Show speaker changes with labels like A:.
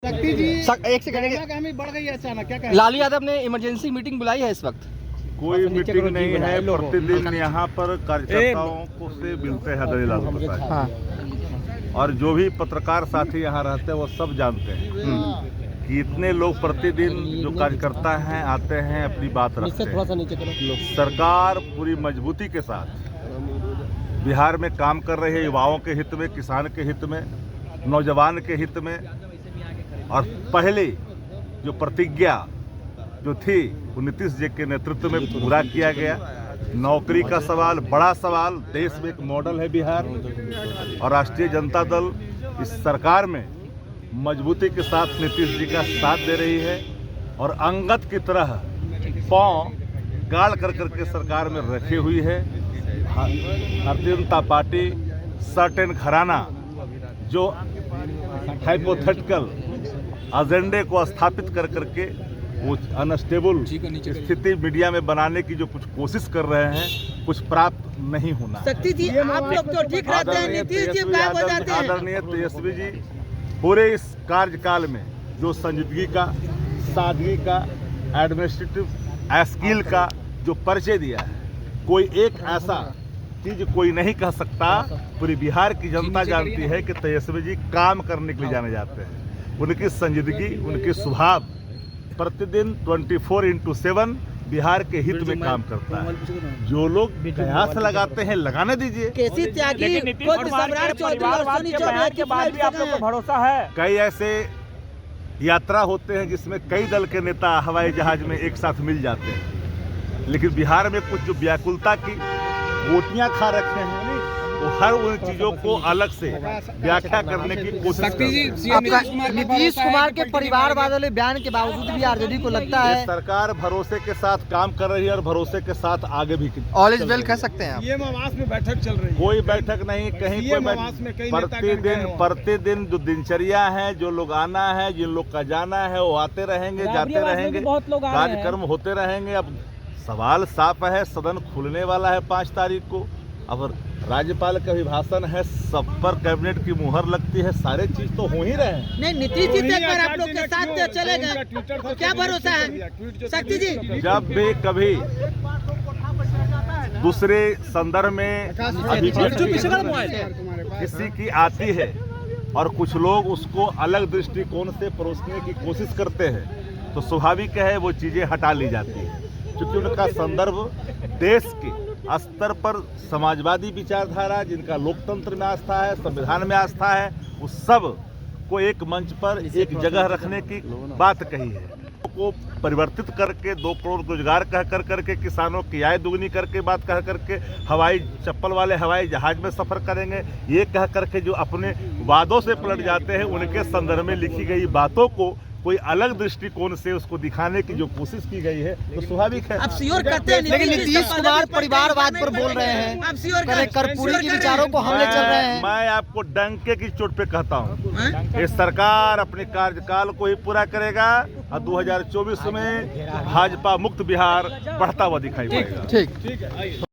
A: शक्ति जी
B: एक सेकंड,
A: हमें बढ़ गई है अचानक, क्या कहें?
B: लालू यादव ने इमरजेंसी मीटिंग बुलाई है इस वक्त।
C: कोई मीटिंग नहीं है। प्रतिदिन यहाँ पर कार्यकर्ताओं को से मिलते हैं आदरणीय लालू प्रसाद।
B: हाँ,
C: और जो भी पत्रकार साथी यहाँ रहते हैं वो सब जानते हैं कि इतने लोग प्रतिदिन जो कार्यकर्ता हैं आते हैं, अपनी बात रखते हैं। सरकार पूरी मजबूती के साथ बिहार में काम कर रही है, युवाओं के हित में, किसान के हित में, नौजवान के हित में। और पहले जो प्रतिज्ञा जो थी वो नीतीश जी के नेतृत्व में पूरा किया गया। नौकरी का सवाल बड़ा सवाल, देश में एक मॉडल है बिहार, और राष्ट्रीय जनता दल इस सरकार में मजबूती के साथ नीतीश जी का साथ दे रही है और अंगद की तरह पांव गाड़ कर करके सरकार में रखी हुई है। भारतीय जनता पार्टी सर्टेन घराना जो हाइपोथेटिकल एजेंडे को स्थापित कर करके वो अनस्टेबल स्थिति मीडिया में बनाने की जो कुछ कोशिश कर रहे हैं, कुछ प्राप्त नहीं होना।
D: शक्ति जी, आप लोग तो ठीक रहते हैं, नीतीश जी गायब हो जाते हैं।
C: आदरणीय तेजस्वी जी पूरे इस कार्यकाल में जो संजीदगी का, सादगी का, एडमिनिस्ट्रेटिव स्किल का जो परिचय दिया है, कोई एक ऐसा चीज कोई नहीं कह सकता। पूरी बिहार की जनता जानती है कि तेजस्वी जी काम करने के लिए जाने जाते हैं। उनकी संजीदगी, उनकी स्वभाव प्रतिदिन 24/7 बिहार के हित में काम करता है। जो लोग कयास लगाते हैं लगाने दीजिए।
D: केसी त्यागी खुद सम्राट चौधरी और सोनी चौधरी के बाद भी आप लोग को भरोसा है?
C: कई ऐसे यात्रा होते हैं जिसमें कई दल के नेता हवाई जहाज में एक साथ मिल जाते हैं, लेकिन बिहार में कुछ जो व्याकुलता की गोटियां खा रखे हैं, वो हर उन चीजों को अलग से व्याख्या करने की कोशिश करते हैं।
B: नीतीश कुमार के परिवार वाले बयान के बावजूद भी आरजेडी को लगता है
C: सरकार भरोसे के साथ काम कर रही है और भरोसे के साथ आगे भी
B: ऑल इज वेल कह सकते हैं आप।
A: ये आवास में बैठक चल रही है,
C: कोई बैठक नहीं, कहीं कोई प्रतिदिन जो दिनचर्या है, जो लोग आना है, जिन लोग का जाना है, वो आते रहेंगे, जाते रहेंगे, कार्यक्रम होते रहेंगे। अब सवाल साफ है, सदन खुलने वाला है 5 तारीख को। अब राज्यपाल का अभिभाषण है, सब पर कैबिनेट की मुहर लगती है, सारे चीज तो हो ही रहे हैं।
D: नहीं, नीतीश जी से अगर आप लोग के साथ चले गए तो क्या भरोसा है? शक्ति जी,
C: जब भी कभी दूसरे संदर्भ में किसी की आती है और कुछ लोग उसको अलग दृष्टिकोण से परोसने की कोशिश करते हैं, तो स्वाभाविक है वो चीजें हटा ली जाती है, क्योंकि उनका संदर्भ देश के स्तर पर समाजवादी विचारधारा, जिनका लोकतंत्र में आस्था है, संविधान में आस्था है, उस सब को एक मंच पर एक जगह रखने की बात कही है। को परिवर्तित करके 2 करोड़ रोजगार कह कर करके, किसानों की आय दुगनी करके बात कह करके, हवाई चप्पल वाले हवाई जहाज में सफर करेंगे, ये कह करके जो अपने वादों से पलट जाते हैं, उनके संदर्भ में लिखी गई बातों को कोई अलग दृष्टिकोण से उसको दिखाने की जो कोशिश की गई है, तो स्वाभाविक है।
D: आप श्योर करते हैं?
B: लेकिन नीतीश कुमार परिवारवाद पर बोल रहे हैं,
D: आप श्योर
B: कर्पूरी के विचारों को हमले चल रहे हैं।
C: मैं आपको डंके की चोट पे कहता हूँ, ये सरकार अपने कार्यकाल को ही पूरा करेगा और 2024 में भाजपा मुक्त बिहार बढ़ता हुआ दिखाई देगा।
B: ठीक।